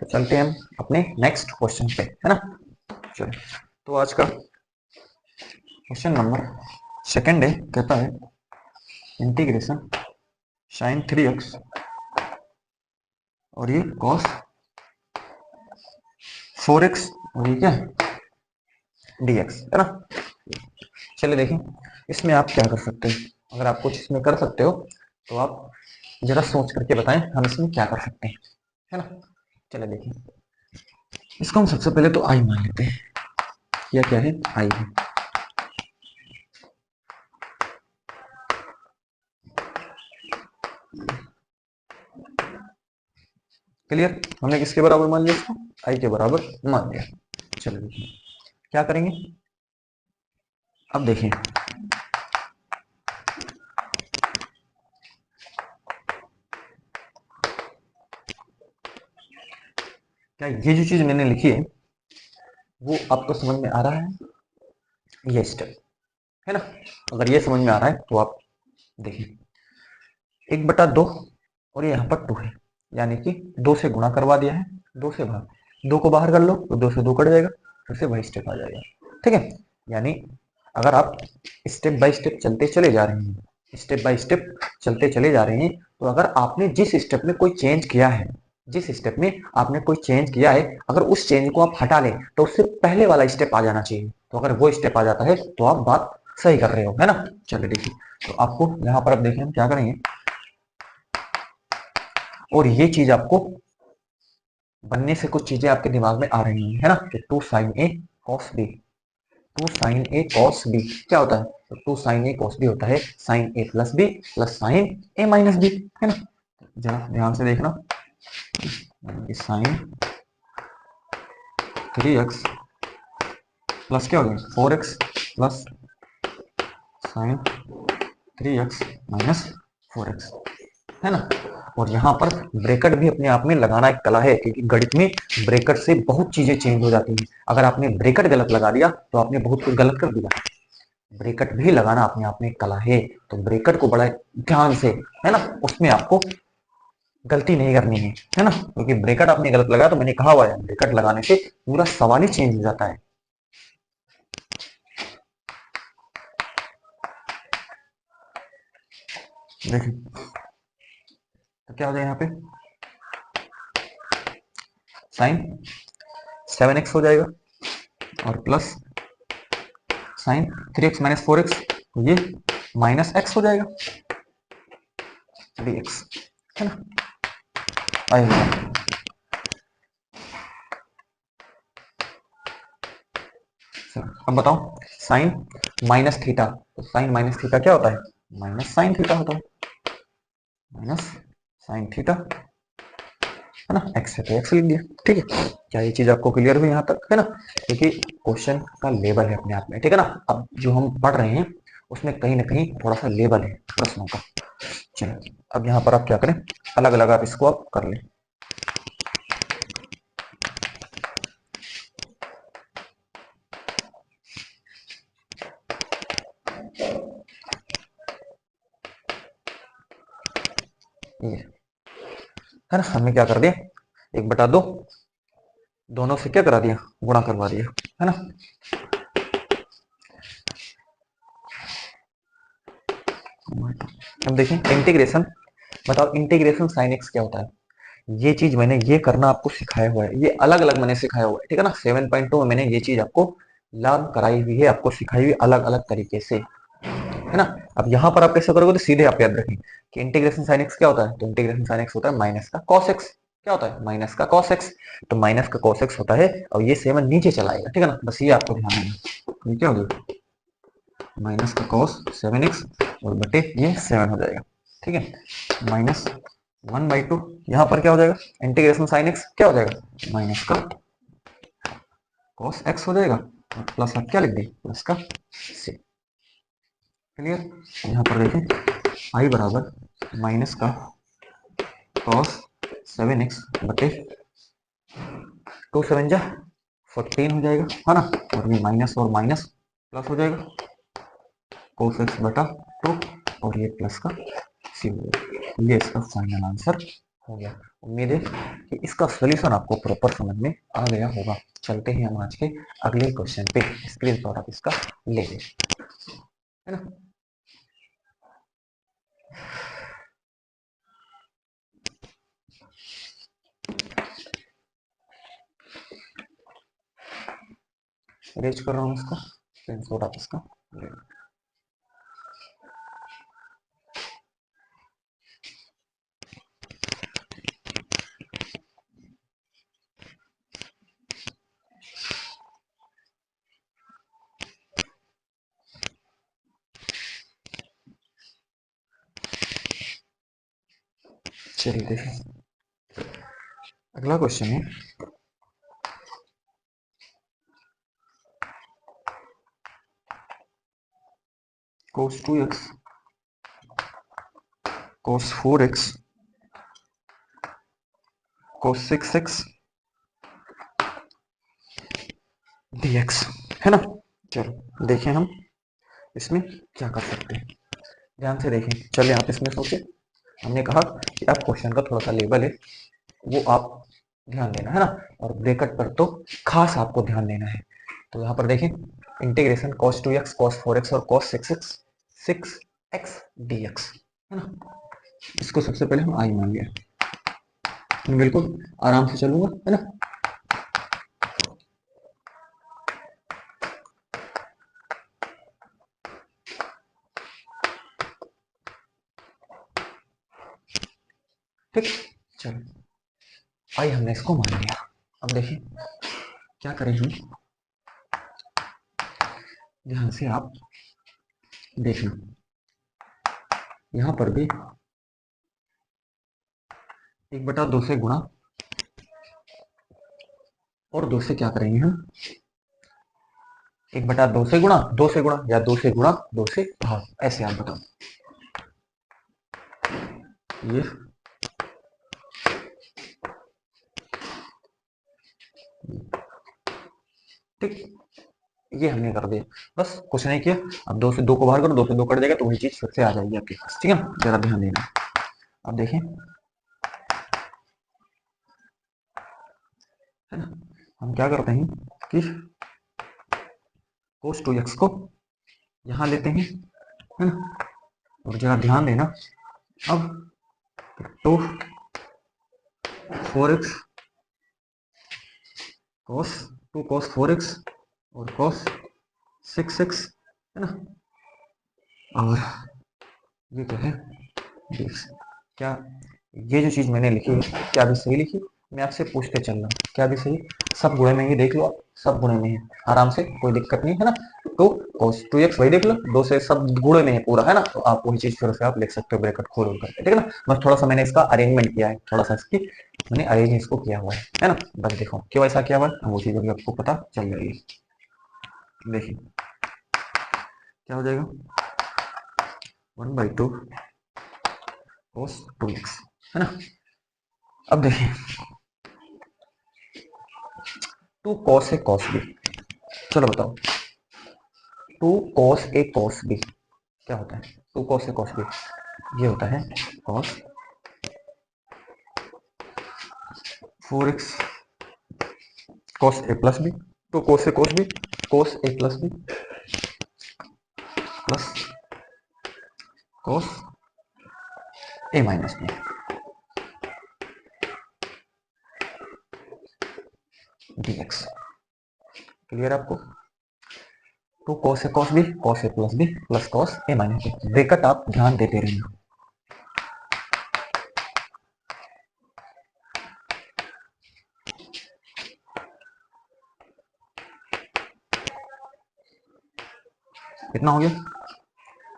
तो चलते हैं हम अपने नेक्स्ट क्वेश्चन पे, है ना। चलो, तो आज का क्वेश्चन नंबर सेकंड है, कहता है इंटीग्रेशन साइन 3x और ये कॉस 4x और ये क्या है dx, है ना। चलिए देखिए, इसमें आप क्या कर सकते हो। अगर आप कुछ इसमें कर सकते हो तो आप जरा सोच करके बताएं हम इसमें क्या कर सकते हैं, है ना। चलिए देखिए, इसको हम सबसे पहले तो आई मान लेते हैं। यह क्या है, आई है। क्लियर, हमने किसके बराबर मान लिया इसको, आई के बराबर मान लिया। चलिए देखिए क्या करेंगे। अब देखिए, क्या ये जो चीज मैंने लिखी है वो आपको समझ में आ रहा है, ये स्टेप, है ना। अगर ये समझ में आ रहा है तो आप देखिए 1/2 और ये यहाँ पर 2 है, यानी कि 2 से गुणा करवा दिया है, 2 से भाग, 2 को बाहर कर लो तो 2 से 2 कट जाएगा, फिर से वही स्टेप आ जाएगा। ठीक है, यानी अगर आप स्टेप बाय स्टेप चलते चले जा रहे हैं, स्टेप बाय स्टेप चलते चले जा रहे हैं, तो अगर आपने जिस स्टेप में कोई चेंज किया है, जिस स्टेप में आपने कोई चेंज किया है, अगर उस चेंज को आप हटा लें तो उससे पहले वाला स्टेप आ जाना चाहिए। तो अगर वो स्टेप आ जाता है तो आप बात सही कर रहे हो, है ना। चलिए देखिए, तो आपको यहाँ पर अब देखिए हम क्या करेंगे, और ये चीज आपको बनने से कुछ चीजें आपके दिमाग में आ रही हैं, है ना, कि 2 sin a cos b, 2 sin a cos b क्या होता है, तो 2 sin a cos b होता है sin a plus b plus sin a minus b, है ना। जरा ध्यान से देखना, sin 3x प्लस क्या हो गया 4x plus sin 3x minus 4x, है ना। और यहाँ पर ब्रैकेट भी अपने आप में लगाना एक कला है, क्योंकि गणित में ब्रैकेट से बहुत चीजें चेंज हो जाती हैं। अगर आपने ब्रैकेट गलत लगा दिया तो आपने बहुत कुछ गलत कर दिया। ब्रैकेट भी लगाना अपने आप में एक कला है, तो ब्रैकेट को बड़ा ध्यान से, है ना, उसमें आपको गलती नहीं करनी है ना, क्योंकि ब्रैकेट आपने गलत लगाया तो मैंने कहा हुआ है ब्रैकेट लगाने से पूरा सवाल ही चेंज हो जाता है। देखिए तो क्या हो जाए यहाँ पे साइन 7x हो जाएगा और plus sign 3x minus 4x, तो ये माइनस x हो जाएगा dx, है ना। आइए अब बताओ, साइन माइनस थीटा, तो साइन माइनस थीटा क्या होता है, माइनस साइन थीटा होता है, माइनस साइन थीटा, है ना। एक्स है तो एक्स लिख दिया। ठीक है, क्या ये चीज आपको क्लियर हुई यहाँ तक, है ना। क्योंकि क्वेश्चन का लेवल है अपने आप में, ठीक है ना। अब जो हम पढ़ रहे हैं उसमें कहीं ना कहीं थोड़ा सा लेवल है प्रश्नों का। चलो अब यहाँ पर आप क्या करें, अलग अलग आप इसको आप कर लें। ये है ना, हमने क्या कर दिया, 1/2 दोनों से क्या करा दिया, गुणा करवा दिया, है ना। अब देखिए इंटीग्रेशन, बताओ इंटीग्रेशन साइन एक्स क्या होता है। ये चीज मैंने ये करना आपको सिखाया हुआ है, ये अलग अलग मैंने सिखाया हुआ है, ठीक है ना। 7.2 में मैंने ये चीज आपको लर्न कराई हुई है, आपको सिखाई हुई अलग अलग तरीके से, है ना। अब यहाँ पर आप कैसे करोगे, तो सीधे आप याद रखें कि इंटीग्रेशन साइन एक्स क्या होता है, तो इंटीग्रेशन साइन एक्स होता है माइनस का कॉस एक्स, क्या होता है माइनस का कॉस एक्स, तो माइनस का कॉस एक्स होता है और ये 7 नीचे चला आएगा, ठीक है ना। बस ये आपको ध्यान देना, ये क्या होगा माइनस का कॉस 7x और बटे ये 7 हो जाएगा, ठीक है। माइनस 1/2 यहाँ पर क्या हो जाएगा, इंटीग्रेशन साइन एक्स क्या हो जाएगा, माइनस का कॉस एक्स हो जाएगा और प्लस आप क्या लिख दिए, प्लस का से। क्लियर, यहाँ पर देखें आई बराबर माइनस का कॉस 7x बटे 2 7 जा 14 हो जाएगा, है ना। और ये माइनस और माइनस प्लस हो जाएगा, cos x बटा 2 और ये प्लस का सी हो जाएगा। ये इसका फाइनल आंसर हो गया। उम्मीद है कि इसका सोल्यूशन आपको प्रॉपर समझ में आ गया होगा। चलते हैं हम आज के अगले क्वेश्चन पे। स्क्रीन शॉट आप इसका ले लें, है ना। रेज कर रहा हूँ इसको, स्क्रीन शॉट आप इसका ले लें। चलिए देखिए, अगला क्वेश्चन है cos 2x cos 4x cos 6x dx, है ना। चलो देखें हम इसमें क्या कर सकते हैं। ध्यान से देखें, चलिए आप इसमें सोचें। हमने कहा कि आप क्वेश्चन का थोड़ा सा लेवल है वो आप ध्यान देना, है ना। और ब्रैकेट पर तो खास आपको ध्यान देना है। तो यहाँ पर देखें, integration cos 2x cos 4x और cos 6x dx, है ना। इसको सबसे पहले हम आई मान लिया, बिल्कुल आराम से चलूंगा, है ना। ठीक, चलो आई हमने इसको मान लिया। अब देखिए क्या करें हम, ध्यान से आप देखना। यहां पर भी 1/2 से गुणा और 2 से क्या करेंगे हम, 1/2 से गुणा, 2 से गुणा या 2 से गुणा 2 से भाग, ऐसे आप बताओ। ये ठीक, ये हमने कर दिया, बस कुछ नहीं किया। अब 2 से 2 को बाहर करो, 2 से 2 कट जाएगा तो वही चीज फिर से आ जाएगी आपके पास, ठीक है ना। जरा ध्यान देना। अब देखें, है ना, हम क्या करते हैं कि cos 2x को यहां लेते हैं, है ना। और जरा ध्यान देना, अब to 4x cos 2 cos 4x और cos 6x, है ना। और ये क्या है, क्या ये जो चीज मैंने लिखी है क्या भी सही लिखी। मैं आपसे पूछते चल रहा हूँ क्या भी सही, सब गुणे में ही देख लो आप, सब गुणे में है, आराम से कोई दिक्कत नहीं, है ना। तो cos 2x वही देख लो, 2 से सब गुणे में है पूरा, है ना। तो आप वही चीज फिर से आप लिख सकते हो ब्रैकेट खोल करके, ठीक है ना। बस थोड़ा सा मैंने इसका अरेंजमेंट किया है, थोड़ा सा इसकी मैंने अरेंज इसको किया हुआ है ना। बस देखो क्यों ऐसा किया हुआ है, वो चीज अभी आपको पता चल जाएगी। देखिए क्या हो जाएगा, 1/2 cos 2x, है ना। अब देखिए 2 cos a cos b, चलो बताओ 2 cos a cos b क्या होता है। 2 cos a cos b ये होता है cos 4x cos a plus b। तो cos a cos b cos a plus b plus cos a minus b dx। Clear आपको। 2 cos a cos b cos a plus b plus cos a minus b, bracket आप ध्यान देते रहिए। कितना हो गया,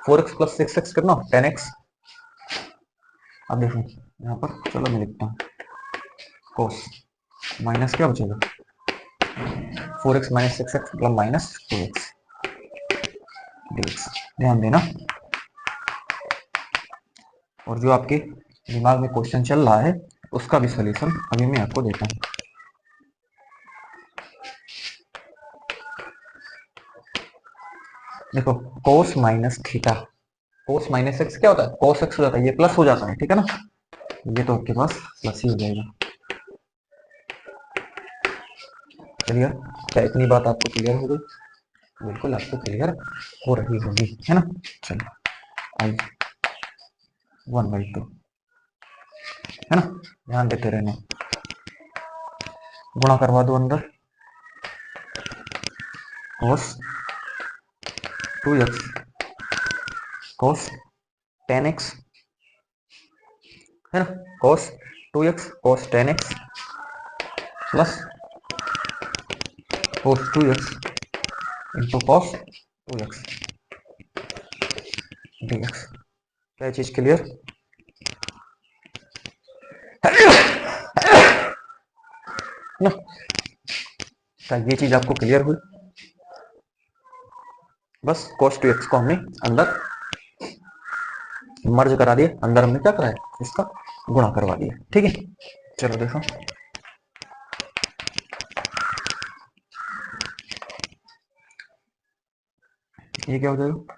4x plus 6x कितना 10x। अब देखो यहाँ पर, चलो मैं लिखता हूँ cos माइनस क्या बचेगा 4x minus 6x plus minus 2x dx। ध्यान देना। और जो आपके दिमाग में क्वेश्चन चल रहा है उसका भी सॉल्यूशन अभी मैं आपको देता हूँ। देखो cos minus theta, cos minus x क्या होता है cos x हो जाता है, ये प्लस हो जाता है, ठीक है ना। ये तो आपके पास प्लस ही हो जाएगा। क्लियर? क्या इतनी बात आपको क्लियर हो गई? बिल्कुल आपको क्लियर हो रही होगी, है ना? चलो आई 1/2, है ना? ध्यान देते रहना। गुणा करवा दो अंदर, cos 2x cos 10x, है ना? cos 2x cos 10x plus cos 2x into cos 2x dx। क्या चीज क्लियर? ना, क्या ये चीज आपको क्लियर हुई? बस cos 2x को हमने अंदर मर्ज करा दिया, अंदर हमने क्या कराया, इसका गुणा करवा दिया। ठीक है, चलो देखो ये क्या हो जाएगा,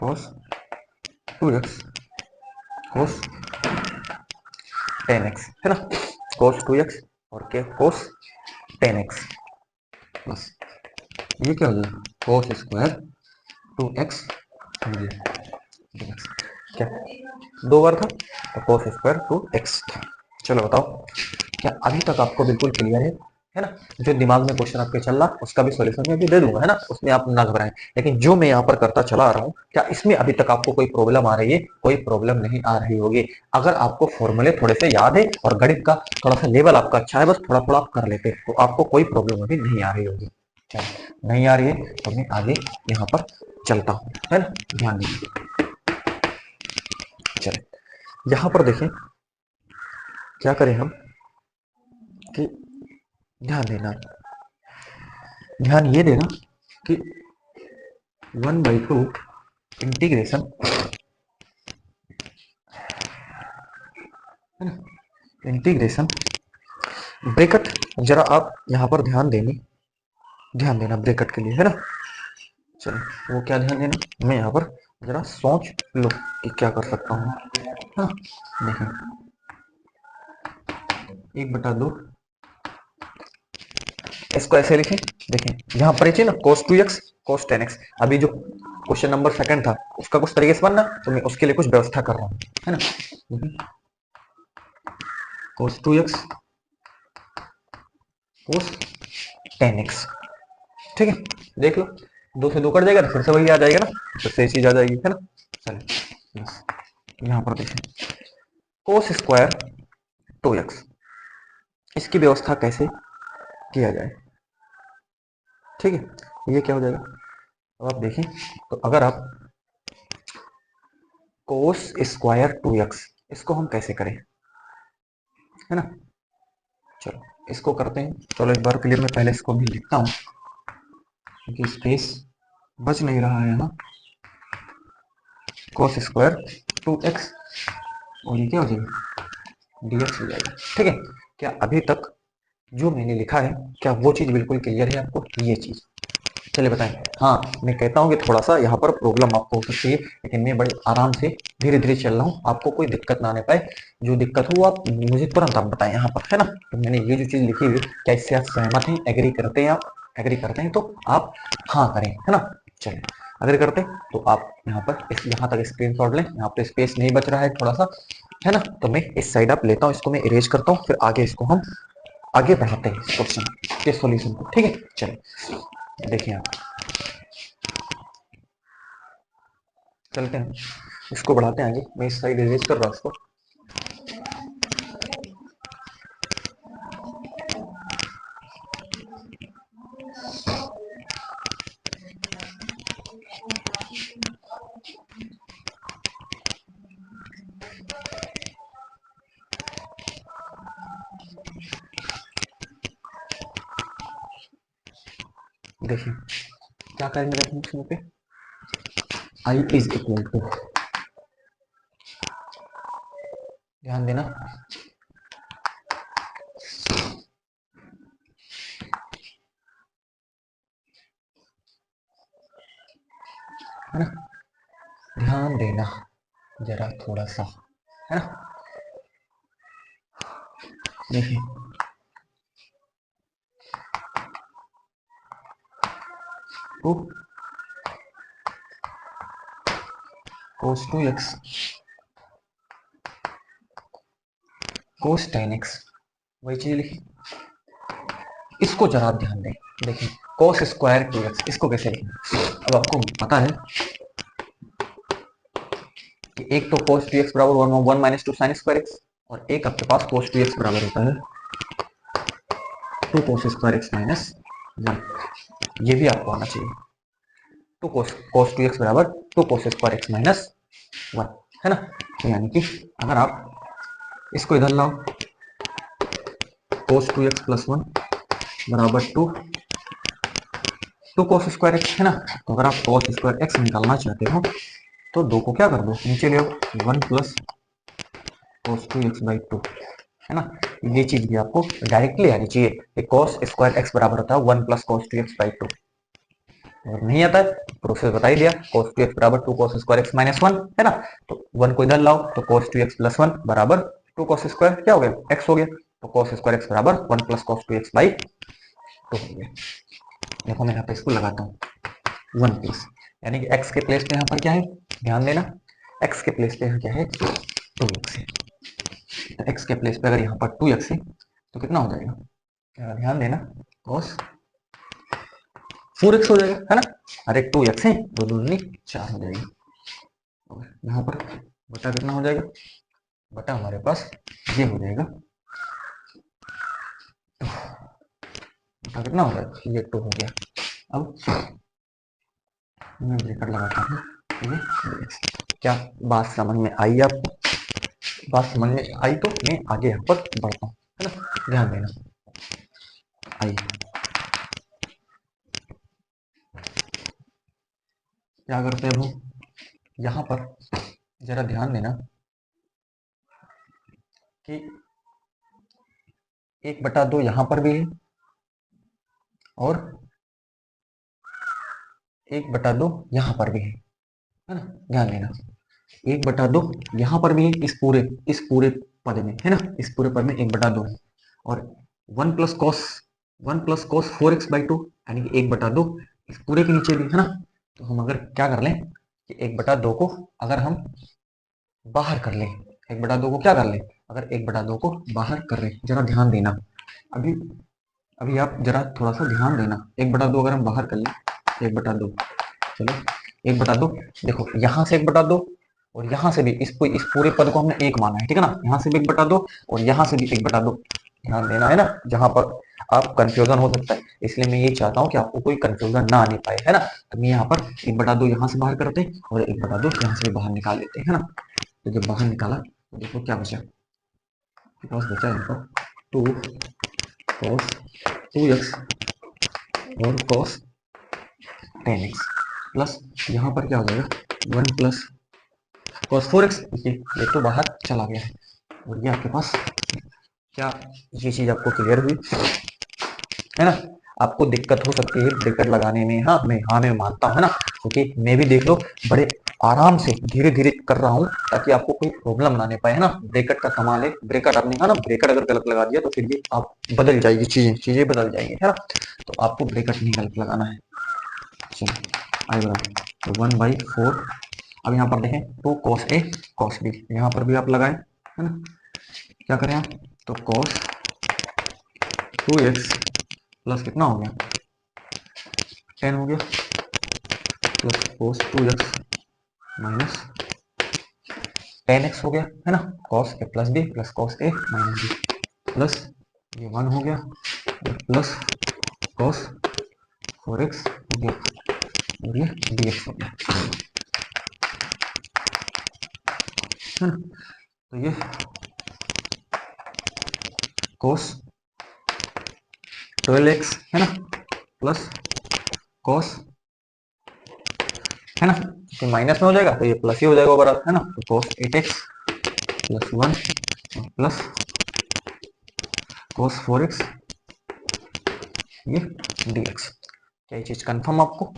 cos 2x cos 10x, है ना? cos 2x और क्या, cos 10x प्लस ये क्या हो जाएगा, cos स्क्वायर 2x dx। क्या दो बार था तो cos स्क्वायर 2x था। चलो बताओ, क्या अभी तक आपको बिल्कुल क्लियर है ना? जो दिमाग में क्वेश्चन आपके चल रहा उसका भी सॉल्यूशन मैं भी दे दूंगा, है ना? उसमें आप ना घबराएं। लेकिन जो मैं यहाँ पर करता चला आ रहा हूँ, क्या इसमें अभी तक आपको कोई प्रॉब्लम आ रही है? कोई प्रॉब्लम नहीं आ रही होगी। अगर आपको फॉर्मूले थोड़े से याद है और गणित का थोड़ा सा लेवल आपका अच्छा है, बस थोड़ा थोड़ा आप कर लेते तो आपको कोई प्रॉब्लम अभी नहीं आ रही होगी। चलो नहीं आ रही है तो मैं आगे यहाँ पर चलता हूँ, है ना? ध्यान दीजिए। चले यहाँ पर देखें क्या करें हम कि ध्यान देना, ध्यान ये देना कि 1/2 इंटीग्रेशन, है ना? इंटीग्रेशन ब्रैकेट, जरा आप यहाँ पर ध्यान देंगे, ध्यान देना ब्रैकेट के लिए, है ना? चलो वो क्या ध्यान देना, मैं यहाँ पर जरा सोच लो कि क्या कर सकता हूँ। हाँ देखिए 1/2 इसको ऐसे लिखें। देखें यहाँ पर ना cos 2x cos 10x, अभी जो क्वेश्चन नंबर सेकंड था उसका कुछ तरीके से बनना, तो मैं उसके लिए कुछ व्यवस्था कर रहा हूँ, है ना? cos 2x cos 10x, ठीक है? देख लो, दो से दो कट जाएगा तो फिर से वही आ जाएगा ना, फिर से चीज आ जाएगी, है ना? चलिए बस यहाँ पर देखें cos स्क्वायर 2x, इसकी व्यवस्था कैसे किया जाए? ठीक है, ये क्या हो जाएगा, अब आप देखें तो अगर आप cos स्क्वायर 2x इसको हम कैसे करें, है ना? चलो इसको करते हैं। चलो एक बार के लिए मैं पहले इसको भी लिखता हूँ क्योंकि स्पेस बच नहीं रहा है यहाँ। cos स्क्वायर 2x और ये क्या हो जाएगा, dx हो जाएगा। ठीक है, क्या अभी तक जो मैंने लिखा है क्या वो चीज बिल्कुल क्लियर है आपको, ये चीज? चलिए बताएं। हाँ मैं कहता हूँ कि थोड़ा सा यहाँ पर प्रॉब्लम आपको हो सकती है, लेकिन मैं बड़े आराम से धीरे धीरे चल रहा हूँ, आपको कोई दिक्कत ना आने पाए। जो दिक्कत हो आप मुझे तुरंत आप बताएं यहाँ पर, है ना? तो मैंने ये जो चीज लिखी हुई, क्या इससे आप सहमत हैं, एग्री करते हैं? आप एग्री करते हैं तो आप हाँ करें, है ना? चलिए अगर करते हैं तो आप यहाँ पर यहाँ तक स्क्रीन शॉट लें, यहाँ पे स्पेस नहीं बच रहा है थोड़ा सा, है ना? तो मैं इस साइड आप लेता हूँ, इसको मैं इरेज करता हूँ, फिर आगे इसको हम आगे बढ़ाते हैं क्वेश्चन के सॉल्यूशन को। ठीक है, चलिए देखिए आप चलते हैं, इसको बढ़ाते हैं आगे। मैं इस साइड इरेज कर रहा हूँ इसको। देखिए क्या करेंगे डेफिनेशन पे, आई इज इक्वल टू, ध्यान देना, है ना? ध्यान देना जरा थोड़ा सा, है ना? देखिए to cos 2x cos 10x, वही चीज लिखी। इसको जरा आप ध्यान दें, देखिए कोस स्क्वायर 2x, इसको कैसे लिखें। अब आपको पता है कि एक तो कोस 2x बराबर 1 माइनस 2 साइन स्क्वायर एक्स, और एक आपके पास कोस 2x बराबर होता है 2 कोस स्क्वायर एक्स माइनस 1। ये भी आपको आना चाहिए, 2 कोस 2x बराबर 2 कोस स्क्वायर एक्स माइनस 1, है ना। तो यानी कि अगर आप इसको इधर लाओ, कोस 2x प्लस 1 बराबर 2 कोस स्क्वायर एक्स, है ना। तो अगर आप कोस स्क्वायर एक्स निकालना चाहते हो तो 2 को क्या कर दो, नीचे ले आओ, 1 प्लस कोस 2x बाई 2, है ना। ये चीज भी आपको डायरेक्टली आनी चाहिए कि कोस स्क्वायर एक्स बराबर होता है 1 प्लस कोस 2x बाई 2। अगर नहीं आता है प्रोसेस बता ही दिया, कोस 2x बराबर 2 कोस स्क्वायर एक्स माइनस 1, है ना। तो 1 को इधर लाओ तो कोस 2x प्लस 1 बराबर 2 कोस स्क्वायर क्या हो गया, x हो गया। तो कोस स्क्वायर एक्स बराबर 1 प्लस कोस 2x बाई 2 हो गया। देखो मैं यहाँ पे इसको लगाता हूँ 1 प्लस, यानी कि x के प्लेस पे यहाँ पर क्या है, ध्यान देना, x के प्लेस पे यहाँ क्या है 2x है। तो x के प्लेस पे अगर यहाँ पर 2x है तो कितना हो जाएगा, ध्यान देना, cos 4x हो जाएगा, है ना। अरे 2x है तो 2 दूनी 4 हो जाएगी। और यहाँ पर बटा कितना हो जाएगा, बटा हमारे पास ये हो जाएगा, बटा कितना हो जाएगा, ये 2 हो गया। अब मैं ब्रैकेट लगाता हूँ, ये क्या बात समझ में आई आपको, बात समझ में आई तो मैं आगे यहाँ पर बढ़ता हूँ, है ना। ध्यान देना, आई क्या करते हैं वो, यहाँ पर जरा ध्यान देना कि 1/2 यहाँ पर भी है और 1/2 यहाँ पर भी है ना। ध्यान देना 1/2 यहाँ पर भी है, इस पूरे पद में, है ना, इस पूरे पद में 1/2 है। और 1 प्लस कॉस 4x बाई 2, यानी कि 1/2 इस पूरे के नीचे भी है ना। तो हम अगर क्या कर लें कि 1/2 को अगर हम बाहर कर लें, 1/2 को क्या कर लें, अगर 1/2 को बाहर कर लें, जरा ध्यान देना, अभी अभी आप जरा थोड़ा सा ध्यान देना, 1/2 अगर हम बाहर कर लें, 1/2, चलो 1/2, देखो यहाँ से 1/2 और यहाँ से भी, इस पूरे पद को हमने एक माना है, ठीक है ना, यहाँ से भी 1/2 और यहाँ से भी 1/2, ध्यान देना, है ना। जहां पर आप कंफ्यूजन हो सकता है, इसलिए मैं ये चाहता हूँ कि आपको कोई कंफ्यूजन ना आने पाए, है ना। तो मैं यहाँ पर 1/2 यहाँ से बाहर करते हैं और 1/2 यहाँ से भी बाहर निकाल लेते हैं, है ना। तो जब बाहर निकाला तो देखो क्या बचा, बचा यहाँ पर 2 cos 2x और cos 10x प्लस यहाँ पर क्या हो जाएगा 1 प्लस cos 4x, ये तो बाहर चला गया है। और ये आपके पास क्या, ये चीज आपको क्लियर हुई, है ना। आपको दिक्कत हो सकती है ब्रैकेट लगाने में, मैं मानता हूँ, है ना, क्योंकि मैं भी देख लो बड़े आराम से धीरे धीरे कर रहा हूँ ताकि आपको कोई प्रॉब्लम ना आने पाए, है ना। ब्रैकेट का कमाल है, ब्रैकेट आपने, है ना, ब्रैकेट अगर गलत लगा दिया तो फिर भी आप बदल जाएगी, चीजें बदल जाएंगी, है ना। तो आपको ब्रैकेट नहीं गलत लगाना है। चलो आगे बढ़ो, तो 1/4, अब यहाँ पर देखें 2 cos a cos b, यहाँ पर भी आप लगाए, है ना। क्या करें आप, तो cos 2x प्लस कितना हो गया 10 हो गया, plus cos 2x minus 10x हो गया, है ना। cos a plus b plus cos a minus b plus ये 1 हो गया प्लस cos 4x हो गया और ये dx हो गया, है ना। तो ये cos 12x, है ना, प्लस cos, है ना, तो माइनस में हो जाएगा तो ये प्लस ही हो जाएगा बराबर, है ना। तो cos 8x plus 1 plus cos 4x ये dx। क्या ये चीज कंफर्म आपको,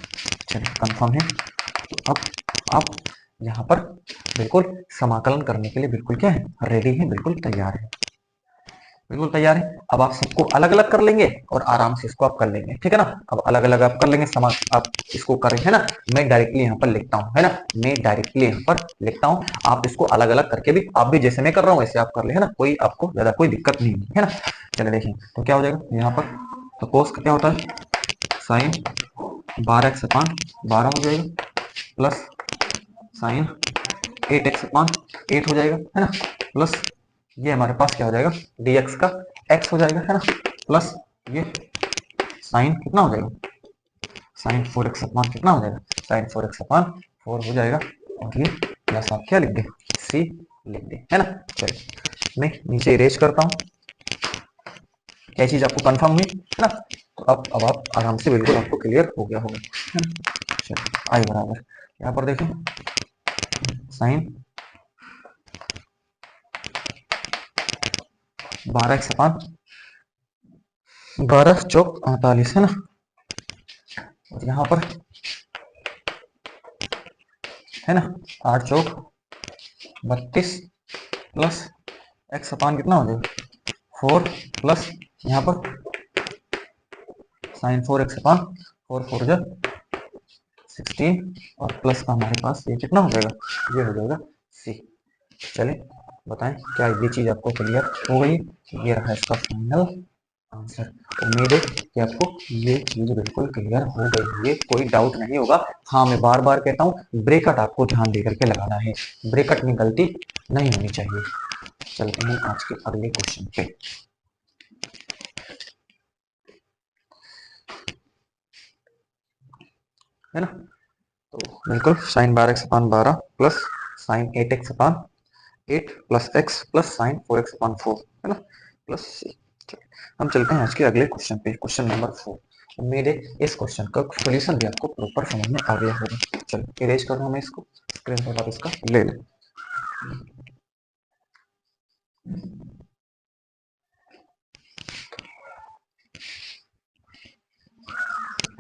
चलिए कंफर्म है। तो अब आप यहाँ पर बिल्कुल समाकलन करने के लिए बिल्कुल क्या है, रेडी है, बिल्कुल तैयार है। बिल्कुल तैयार है। अब आप सबको अलग अलग कर लेंगे और आराम से इसको आप कर लेंगे, ठीक है ना। अब अलग अलग आप कर लेंगे, समान आप इसको कर रहे हैं ना। मैं डायरेक्टली यहाँ पर लिखता हूँ, है ना, मैं डायरेक्टली यहाँ पर लिखता हूँ। आप इसको अलग अलग करके भी, आप भी जैसे मैं कर रहा हूँ वैसे आप कर ले, है ना, कोई आपको ज्यादा कोई दिक्कत नहीं है ना। चलिए देखिए तो क्या हो जाएगा यहाँ पर, तो कोस का क्या होता है, साइन 12x अपान 12 हो जाएगा, प्लस साइन 8x अपान 8 हो जाएगा, है ना, प्लस ये हमारे पास क्या हो जाएगा, dx का x हो जाएगा, है ना, प्लस ये साइन कितना हो जाएगा, साइन 4x अपान कितना हो जाएगा, साइन 4x अपान 4 हो जाएगा, और ये प्लस आप क्या लिख दे, c लिख दे, है ना। चलिए मैं नीचे इरेज करता हूँ, क्या चीज आपको कंफर्म हुई, है ना। तो अब आप आराम से, बिल्कुल आपको क्लियर हो गया होगा, है ना। चलिए आई बराबर यहाँ पर देखें, साइन 12x अपान 12 चौक 48, है ना, और यहाँ पर है ना 8 चौक 32 प्लस x अपान कितना हो जाएगा 4, प्लस यहाँ पर साइन 4x अपान 4 4 जा 16, और प्लस का हमारे पास ये कितना हो जाएगा, ये हो जाएगा c। चलिए बताएं क्या ये चीज आपको क्लियर हो गई। ये रहा इसका फाइनल आंसर। उम्मीद है कि आपको ये चीज बिल्कुल क्लियर हो गई है, कोई डाउट नहीं होगा। हाँ मैं बार बार कहता हूँ, ब्रेकट आपको ध्यान देकर के लगाना है, ब्रेकट में गलती नहीं होनी चाहिए। चलते हैं आज के अगले क्वेश्चन पे, है ना। तो बिल्कुल साइन 12x अपान 12 प्लस साइन 8x अपान 8 plus x plus sign 4x अपान 4, है ना, प्लस c। हम चलते हैं आज के अगले क्वेश्चन पे, क्वेश्चन नंबर 4। उम्मीद है इस क्वेश्चन का सोल्यूशन भी आपको प्रॉपर समझ में आ गया होगा। चलो इरेज कर रहा हूं मैं इसको, स्क्रीन पर आप इसका ले लें।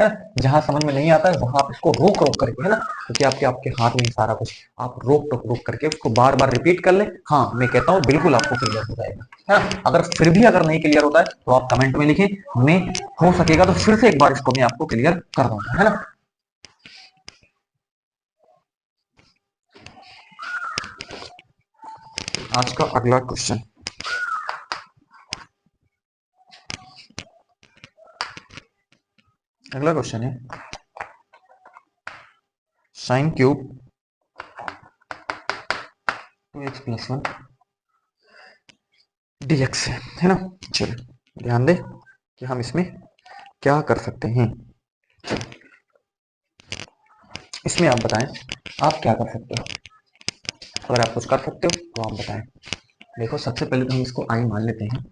है ना, जहां समझ में नहीं आता है वहां आप इसको रोक रोक करके, है ना, क्योंकि आपके आपके हाथ में सारा कुछ, आप रोक करके उसको बार बार रिपीट कर ले। हाँ मैं कहता हूँ बिल्कुल आपको क्लियर हो जाएगा, है ना। अगर फिर भी अगर नहीं क्लियर होता है तो आप कमेंट में लिखें, मैं हो सकेगा तो फिर से एक बार इसको मैं आपको क्लियर कर दूंगा, है ना। आज का अगला क्वेश्चन, अगला क्वेश्चन है sine cube 2x plus 1 dx है ना। चलो ध्यान दें कि हम इसमें क्या कर सकते हैं। इसमें आप बताएं आप क्या कर सकते हो, अगर आप कुछ कर सकते हो तो आप बताएं। देखो सबसे पहले तो हम इसको आई मान लेते हैं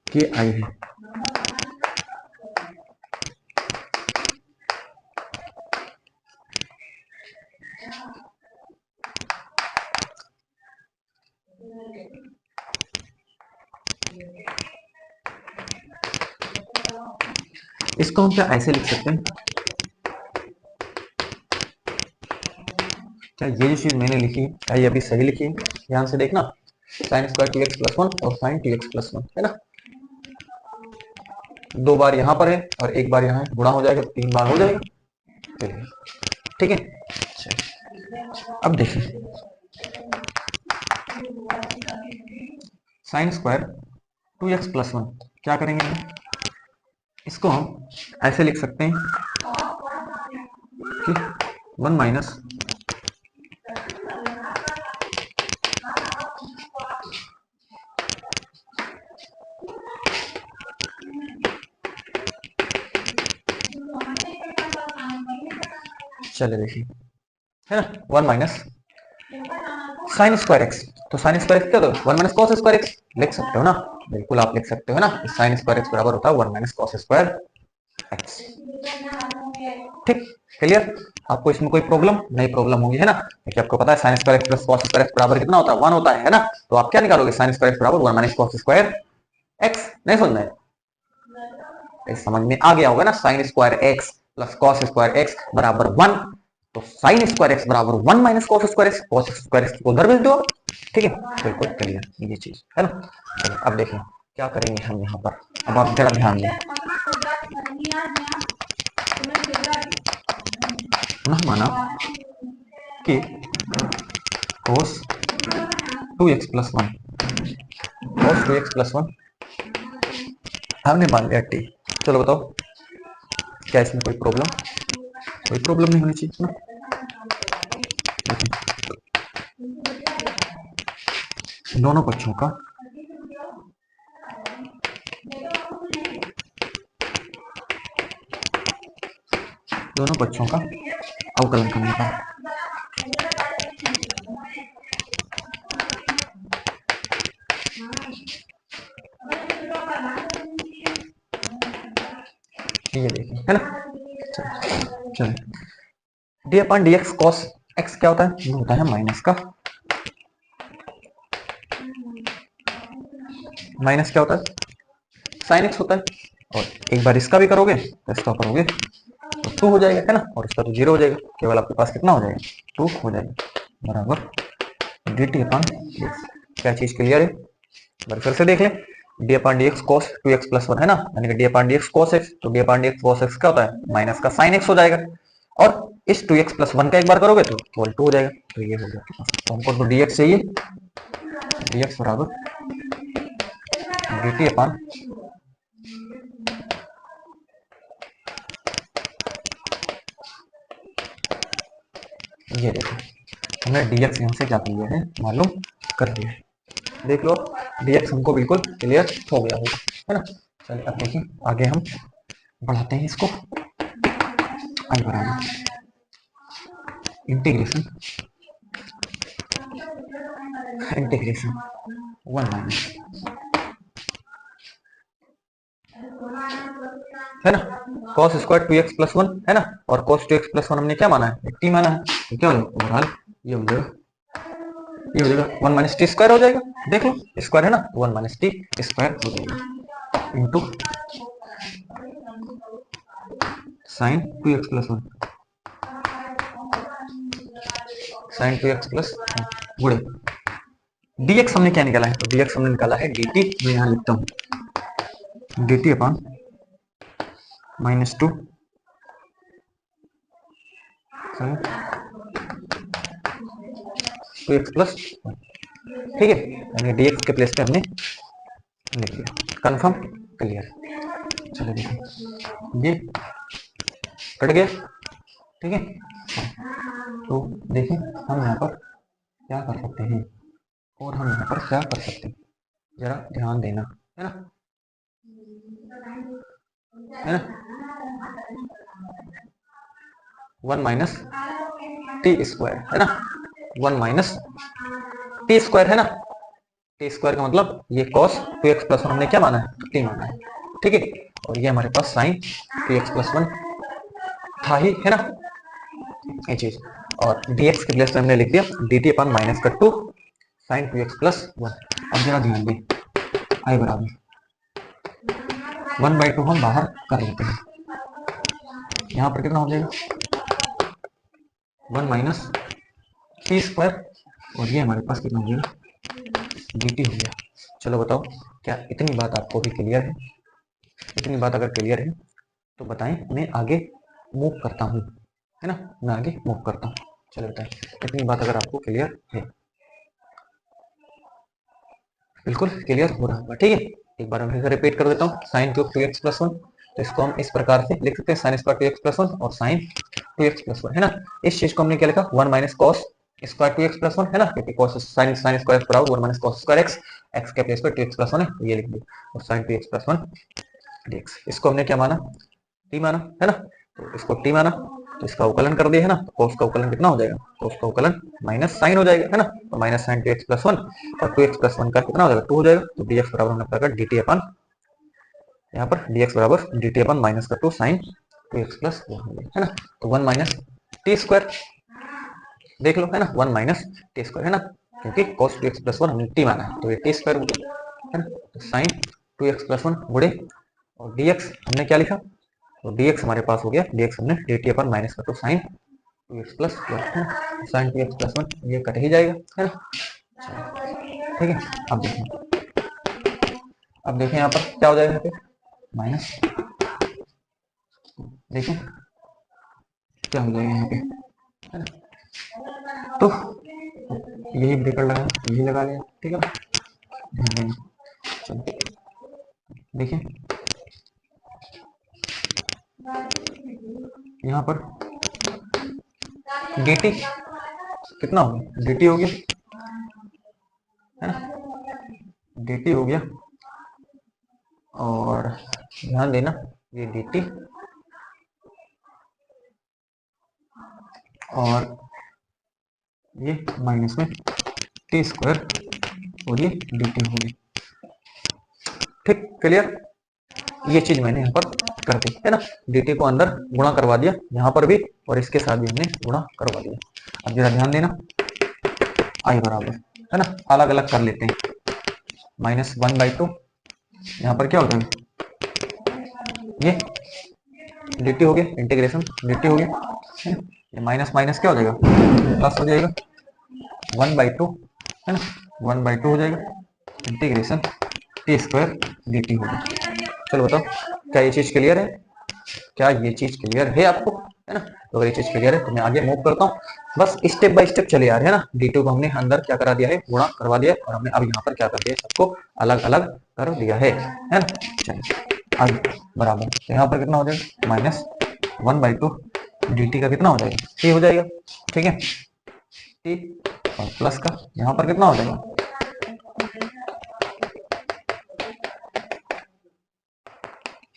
कि आई है, इसको हम क्या ऐसे लिख सकते हैं, क्या ये जो चीज मैंने लिखी है क्या ये अभी सही लिखी है, ध्यान से देखना, साइन स्क्वायर 2x प्लस 1 और साइन 2x प्लस 1, है ना। 2 बार यहाँ पर है और 1 बार यहाँ है, गुणा हो जाएगा तो 3 बार हो जाएगा, चलिए ठीक है। अब देखिए साइन स्क्वायर 2x प्लस 1 क्या करेंगे, इसको हम ऐसे लिख सकते हैं कि 1 माइनस चले देखिए, है ना, 1 माइनस साइन स्क्वायर एक्स, तो साइन स्क्वायर एक्स क्या होता है 1 माइनस कॉस स्क्वायर एक्स, लिख सकते हो ना, बिल्कुल आप लिख सकते हो ना, साइन स्क्वायर एक्स बराबर होता है 1 माइनस कॉस स्क्वायर एक्स। ठीक क्लियर, आपको इसमें कोई प्रॉब्लम नहीं, प्रॉब्लम होगी, है ना, क्योंकि आपको पता है sine square x plus cos square x बराबर कितना होता है 1 होता है ना। तो आप क्या निकालोगे, साइन स्क्वायर एक्स बराबर 1 माइनस कॉस स्क्वायर एक्स। नहीं समझ में, समझ में आ गया होगा ना, sine square x plus cos square x बराबर 1, तो साइन स्क्वायर एक्स बराबर 1 minus cos square x, cos square x को उधर भेज दो, ठीक है, बिल्कुल क्लियर ये चीज है ना। चलो अब देखें क्या करेंगे हम यहाँ पर। अब आप जरा ध्यान दें ना, माना कि cos 2x plus one, cos 2x plus one हमने मान लिया t। चलो बताओ क्या इसमें कोई प्रॉब्लम, कोई प्रॉब्लम नहीं होनी चाहिए ना। दोनों पक्षों का अवकलन करने का। ये देखिए है ना। चलिए D upon d x cos x क्या होता है, ये होता है माइनस का, माइनस क्या होता है साइन एक्स होता है। और एक बार इसका भी करोगे तो इसका करोगे तो 2 हो जाएगा है ना, और इसका तो 0 हो जाएगा, केवल आपके पास कितना हो जाएगा 2 हो जाएगा बराबर d t upon d x. क्या चीज क्लियर है, बार फिर से देख लें। D upon d x cos 2x plus one है ना, यानी कि d upon d x cos x, तो d upon d x cos x क्या होता है माइनस का साइन एक्स हो जाएगा। और इस 2x प्लस वन का एक बार करोगे तो केवल 2 हो जाएगा, तो ये हो गया। तो हमको तो dx चाहिए, dx बराबर dt अपन ये देखो हमने dx यहाँ से क्या कर लिया है मालूम कर दिया है। देख लो dx हमको बिल्कुल क्लियर हो गया होगा है ना। चलिए अब देखिए आगे हम बढ़ाते हैं इसको। आई बराबर इंटीग्रेशन वन माइनस है ना cos square 2x plus one है ना, और cos 2x प्लस वन हमने क्या माना है टी माना है, तो क्या ओवरऑल ये हो जाएगा 1 माइनस टी स्क्वायर हो जाएगा। देख लो स्क्वायर है ना, 1 माइनस टी स्क्वायर हो जाएगा into sine 2x plus one, sine 2x plus गुणे dx हमने क्या निकाला है, तो dx हमने निकाला है dt, मैं यहाँ लिखता हूँ dt upon -2 sign 2x plus, ठीक है, यानी dx के प्लेस पे हमने लिख लिया। Confirm clear. चलो देखिए ये कट गया, ठीक है। तो देखिए हम यहाँ पर क्या कर सकते हैं, और हम यहाँ पर क्या कर सकते हैं जरा ध्यान देना है ना, है ना 1 माइनस टी स्क्वायर है ना, 1 माइनस टी स्क्वायर है ना, टी स्क्वायर का मतलब ये cos 2x प्लस वन हमने क्या माना है टी माना है, ठीक है। और ये हमारे पास साइन 2x प्लस वन था ही है ना ये चीज, और dx के प्लेस पे हमने लिख दिया dt अपन माइनस का 2 साइन 2x प्लस वन। अब जरा ध्यान दें आई बराबर 1/2 हम बाहर कर लेते हैं, यहाँ पर कितना हो जाएगा 1 माइनस टी स्क्वायर, और ये हमारे पास कितना हो जाएगा dt हो गया। चलो बताओ क्या इतनी बात आपको भी क्लियर है, इतनी बात अगर क्लियर है तो बताएं मैं आगे मूव करता हूँ है ना, मैं आगे मूव करता हूँ। चलो बताएं इतनी बात अगर आपको क्लियर है, बिल्कुल क्लियर हो रहा होगा, ठीक है। एक बार मैं फिर से रिपीट कर देता हूँ sine cube 2x plus one, तो इसको हम इस प्रकार से लिख सकते हैं sine square 2x plus one और साइन 2x प्लस वन है ना। इस चीज को हमने क्या लिखा 1 minus cos square 2x plus one है ना, क्योंकि cos साइन स्क्वायर बराबर 1 माइनस कॉस स्क्वायर x के प्लेस पर 2x प्लस वन है, तो ये लिख दिया और sign 2x plus one dx। इसको हमने क्या माना t माना है ना, तो इसको t माना तो इसका अवकलन कर दिया है ना, तो cos का अवकलन कितना हो जाएगा, cos का अवकलन माइनस साइन हो जाएगा है ना, तो minus sign 2x plus one और 2x प्लस वन का कितना हो जाएगा 2 हो जाएगा, तो dx बराबर हमने पता dt अपन यहाँ पर dx बराबर dt अपन माइनस का 2 साइन 2x प्लस वन हो गया है ना, तो 1 माइनस टी स्क्वायर देख लो है ना, 1 माइनस टी स्क्वायर है ना, क्योंकि cos 2x प्लस वन हमने t माना है तो ये टी स्क्वायर हो गया है ना, तो साइन 2x प्लस वन गुणे और dx हमने क्या लिखा, तो dx हमारे पास हो गया dx हमने dt अपन माइनस का 2 साइन 2x प्लस वन है ना, साइन 2x प्लस वन ये कट ही जाएगा है ना, ठीक है। अब देखें यहाँ पर क्या हो जाएगा, यहाँ पे माइनस, देखें क्या हो जाएगा यहाँ पे, है ना। तो यही ब्रेकर लगा, यही लगा लिया, ठीक है ना। चलो देखिए यहाँ पर dt कितना हो गया, dt हो गया, है ना, dt हो गया। और ध्यान देना ये dt और ये माइनस में टी स्क्वायर और ये dt हो गई। ठीक, क्लियर। ये चीज मैंने यहाँ पर कर दी, है ना, dt को अंदर गुणा करवा दिया यहाँ पर भी, और इसके साथ भी हमने गुणा करवा दिया। अब जरा ध्यान देना, आई बराबर, है ना, अलग अलग कर लेते हैं। -1/2 यहाँ पर क्या हो जाएगा, ये dt हो गया, इंटीग्रेशन dt हो गया, ये माइनस माइनस क्या हो जाएगा, प्लस हो जाएगा 1/2, है ना, 1/2 हो जाएगा, इंटीग्रेशन टी स्क्वायर dt हो गया। चलो बताओ क्या ये चीज क्लियर है, क्या ये चीज क्लियर है आपको, है ना। तो अगर ये चीज क्लियर है तो मैं आगे मूव करता हूँ। बस स्टेप बाय स्टेप चले आ रहे हैं ना, डी2 को हमने अंदर क्या करा दिया है, गुणा करवा दिया है, और हमने अब यहाँ पर क्या कर दिया है, सबको अलग अलग कर दिया है ना। चलिए आगे बराबर, तो यहाँ पर कितना हो जाएगा, -1/2 dt का कितना हो जाएगा, t हो जाएगा, ठीक है, t और प्लस का यहाँ पर कितना हो जाएगा,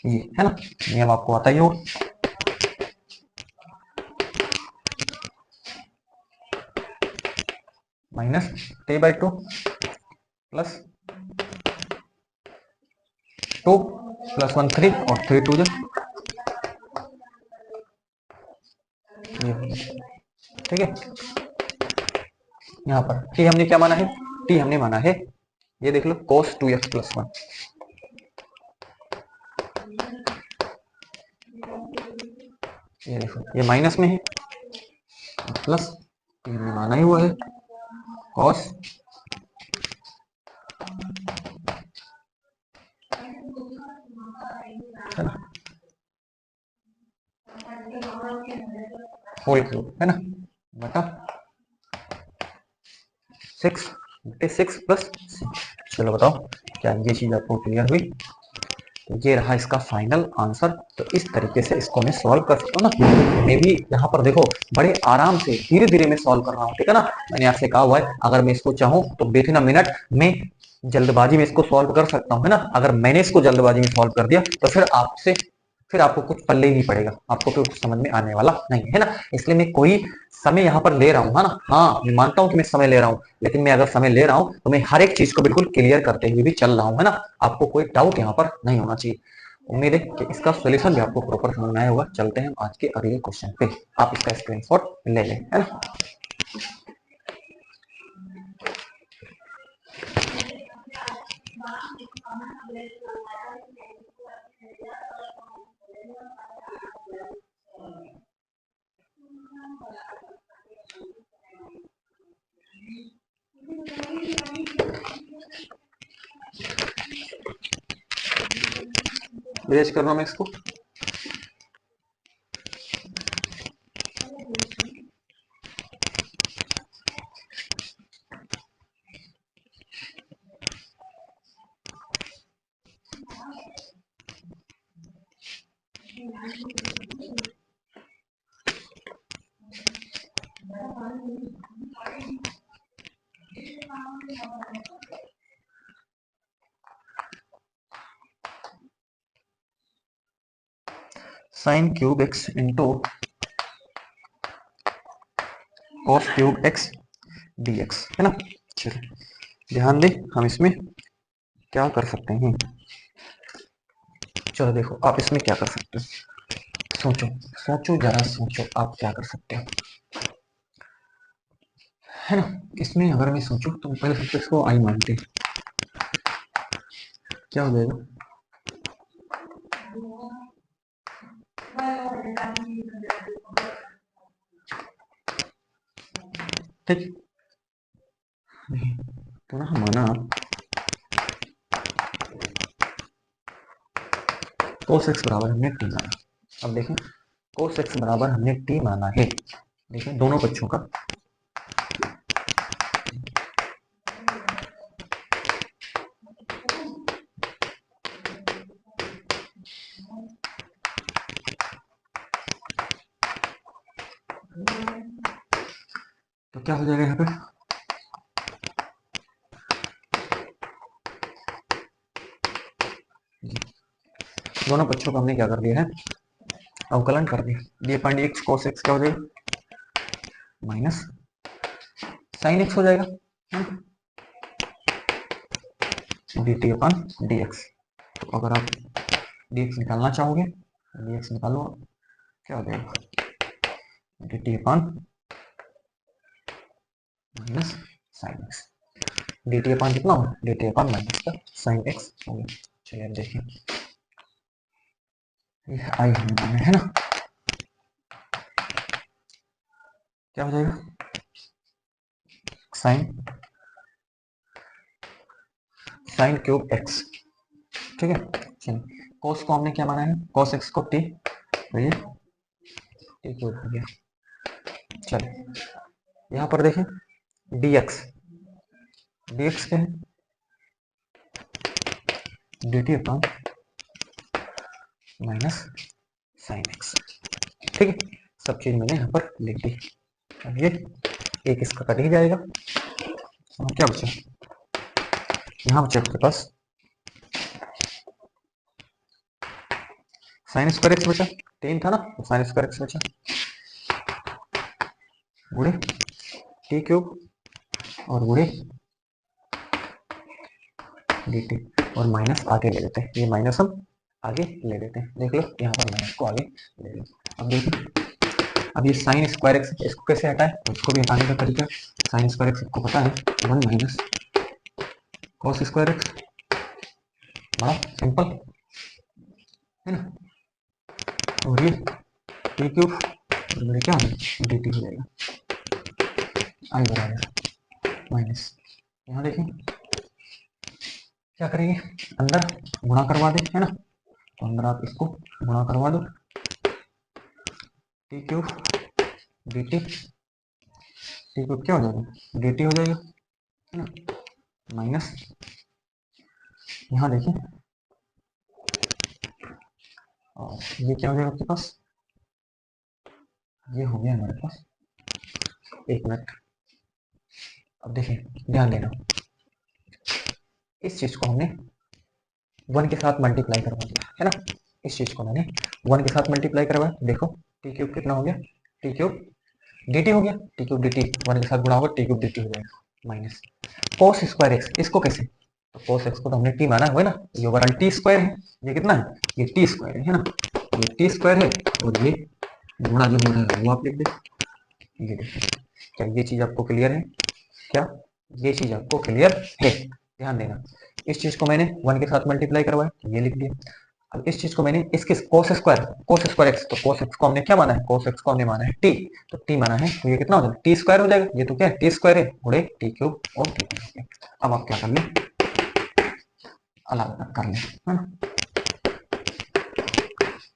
ये, है ना, नियम आपको आता ही हो। -t/2 प्लस 2 + 1 3 और 3 2 ये, ठीक है। यहाँ पर t हमने क्या माना है, t हमने माना है, ये देख लो cos 2x + 1, ये देखो ये माइनस में है, प्लस t हमने माना ही हुआ है cos, है ना, होल क्यूब, है ना, बटा 6 6 + 6। चलो बताओ क्या ये चीज आपको क्लियर हुई, तो ये रहा इसका फाइनल आंसर। तो इस तरीके से इसको मैं सॉल्व कर सकता हूँ ना, मैं भी यहाँ पर देखो बड़े आराम से धीरे धीरे मैं सॉल्व कर रहा हूँ, ठीक है ना। मैंने आपसे कहा हुआ है अगर मैं इसको चाहूँ तो विद इन अ मिनट में जल्दबाजी में इसको सॉल्व कर सकता हूँ, है ना। अगर मैंने इसको जल्दबाजी में सॉल्व कर दिया तो फिर आपको कुछ पल्ले ही नहीं पड़ेगा, आपको फिर कुछ समझ में आने वाला नहीं है ना। इसलिए मैं कोई समय यहाँ पर ले रहा हूँ, है ना। हाँ मैं मानता हूँ कि मैं समय ले रहा हूँ, लेकिन मैं अगर समय ले रहा हूँ तो मैं हर एक चीज को बिल्कुल क्लियर करते हुए भी चल रहा हूँ, है ना। आपको कोई डाउट यहाँ पर नहीं होना चाहिए। उम्मीद है कि इसका सोल्यूशन भी आपको प्रॉपर समझ में आया होगा। चलते हैं आज के अगले क्वेश्चन पे, आप इसका स्क्रीनशॉट ले लें, है ना। ब्रेज कर रहा हूँ मैं इसको। sin cube x into cos cube x dx, है ना। चलो ध्यान दें हम इसमें क्या कर सकते हैं। चलो देखो आप इसमें क्या कर सकते हो, सोचो सोचो जरा सोचो, आप क्या कर सकते हो, है ना। इसमें अगर मैं सोचूं तो पहले सबसे इसको आई मानते हैं, क्या हो जाएगा, ठीक। पुनः माना cos x बराबर हमने t माना। अब देखें cos x बराबर हमने t माना है, देखें दोनों पक्षों का। तो क्या हो जाएगा यहाँ पे, दोनों पक्षों का हमने क्या कर दिया है, अवकलन कर दिया। D upon d x cos x क्या हो जाएगा, माइनस साइन x हो जाएगा, d t upon d x. तो अगर आप डी एक्स निकालना चाहोगे, डी एक्स निकालो, क्या हो जाएगा, d t upon minus sine x. D t upon कितना होगा, डी टी अपन माइनस का साइन एक्स हो गया। चलिए अब देखिए, ये आई हमें है ना, क्या हो जाएगा, साइन साइन क्यूब एक्स, ठीक है। चलिए कोस को हमने क्या माना है, कोस एक्स को टी, तो ये टी क्यूब हो गया। चलिए यहाँ पर देखें dx, dx क्या है, dt upon minus sine x, ठीक है। सब चीज मैंने यहाँ पर लिख दी। अब ये एक इसका कट ही जाएगा, और क्या बचा, यहाँ बचा आपके पास साइन स्क्वायर एक्स बचा, 3 था ना, तो साइन स्क्वायर एक्स बचा, गुणे टी क्यूब और गुणे dt, और माइनस आगे ले लेते हैं, ये माइनस हम आगे ले लेते हैं, देख लो यहाँ पर माइनस को आगे ले लेते। अब देखिए, अब ये साइन स्क्वायर एक्स, इसको कैसे हटाए, तो इसको भी हटाने का तरीका, साइन स्क्वायर एक्स आपको पता है 1 माइनस कॉस स्क्वायर एक्स, बड़ा सिंपल है ना। और ये टी क्यूब और मेरे क्या डी टी हो जाएगा, आई बराबर माइनस, यहाँ देखिए क्या करेंगे, अंदर गुणा करवा दे, है ना, तो अंदर आप इसको गुणा करवा दो, T cube D T, T cube क्या हो जाएगा, डी टी हो जाएगा, है ना, माइनस यहाँ देखिए, और ये क्या हो जाएगा आपके पास, ये हो गया हमारे पास, एक मिनट। अब देखिए ध्यान देना, इस चीज को हमने 1 के साथ मल्टीप्लाई करवा दिया है ना, इस चीज को मैंने 1 के साथ मल्टीप्लाई करवाया, देखो टी क्यूब कितना हो गया, टी क्यूब डी टी हो गया, टी क्यूब डी टी 1 के साथ गुणा होगा, टी क्यूब डी टी हो जाएगा, माइनस कोस स्क्वायर एक्स, इसको कैसे, तो कोस एक्स को तो हमने टी माना हुआ है ना, ये ओवरऑल टी स्क्वायर है, ये कितना है, ये टी स्क्वायर है ना, ये टी स्क्वायर है, और ये गुणा जो हो रहा है वो आप लिख दे। ये देखिए, क्या ये चीज आपको क्लियर है, क्या ये चीज आपको क्लियर है, ध्यान देना, इस चीज को मैंने 1 के साथ मल्टीप्लाई करवाया, तो ये लिख दिया। अब इस चीज को मैंने इसके कोस स्क्वायर एक्स, तो कोस एक्स को हमने क्या माना है, कोस एक्स को हमने माना है टी, तो टी माना है, तो ये कितना हो जाएगा, टी स्क्वायर हो जाएगा, ये तो क्या है टी स्क्वायर है, गुणे टी क्यूब और टी क्यूब। अब आप क्या कर लें, अलग अलग कर लें, है ना,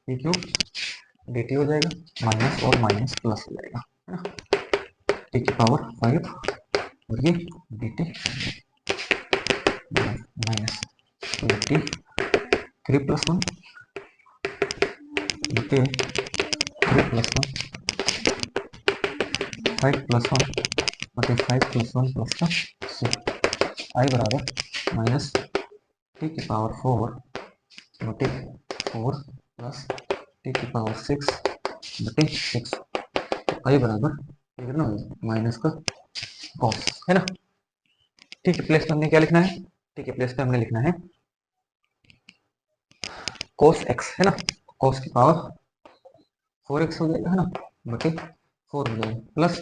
टी क्यूब डी टी हो जाएगा, माइनस और माइनस प्लस हो जाएगा, है ना, टी की पावर 5 और ये D T minus D T 3 + 1 बटे 3 + 1 5 + 1 बटे 5 + 1 + का 6, आई बराबर माइनस टी की पावर 4 बटे 4 प्लस टी की पावर 6 बटे 6, आई बराबर कितना माइनस का कॉस, है ना। ठीक है, प्लेस पे हमने क्या लिखना है, ठीक है प्लेस पे हमने लिखना है कोस एक्स, है ना, कोस की पावर 4x हो जाएगा, है ना, बटे 4 हो जाएगा, प्लस,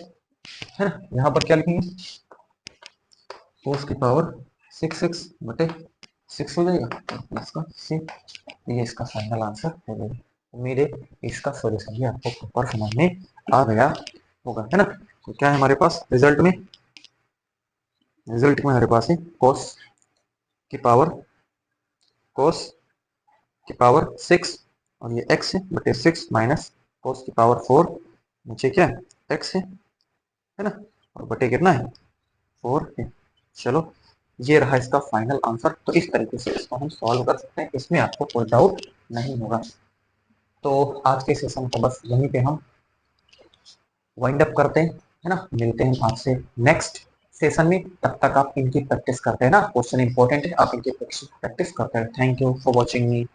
है ना, यहाँ पर क्या लिखेंगे, कोस की पावर 6x बटे 6 हो जाएगा, प्लस का 6, ये इसका फाइनल आंसर हो जाएगा। उम्मीद है इसका सॉल्यूशन भी आपको प्रॉपर समझ में आ गया होगा, है ना। तो क्या है हमारे पास रिजल्ट में, रिजल्ट में हमारे पास है cos की पावर 6 और ये x है बटे 6 माइनस cos की पावर 4, नीचे क्या है x है ना, और बटे कितना है 4 है। चलो ये रहा इसका फाइनल आंसर। तो इस तरीके से इसको हम सॉल्व कर सकते हैं, इसमें आपको कोई डाउट नहीं होगा। तो आज के सेशन को बस यहीं पे हम वाइंड अप करते हैं, है ना। मिलते हैं आपसे नेक्स्ट सेशन में, तब तक आप इनकी प्रैक्टिस करते हैं ना, क्वेश्चन इंपॉर्टेंट है, आप इनकी प्रैक्टिस करते हैं। Thank you for watching me.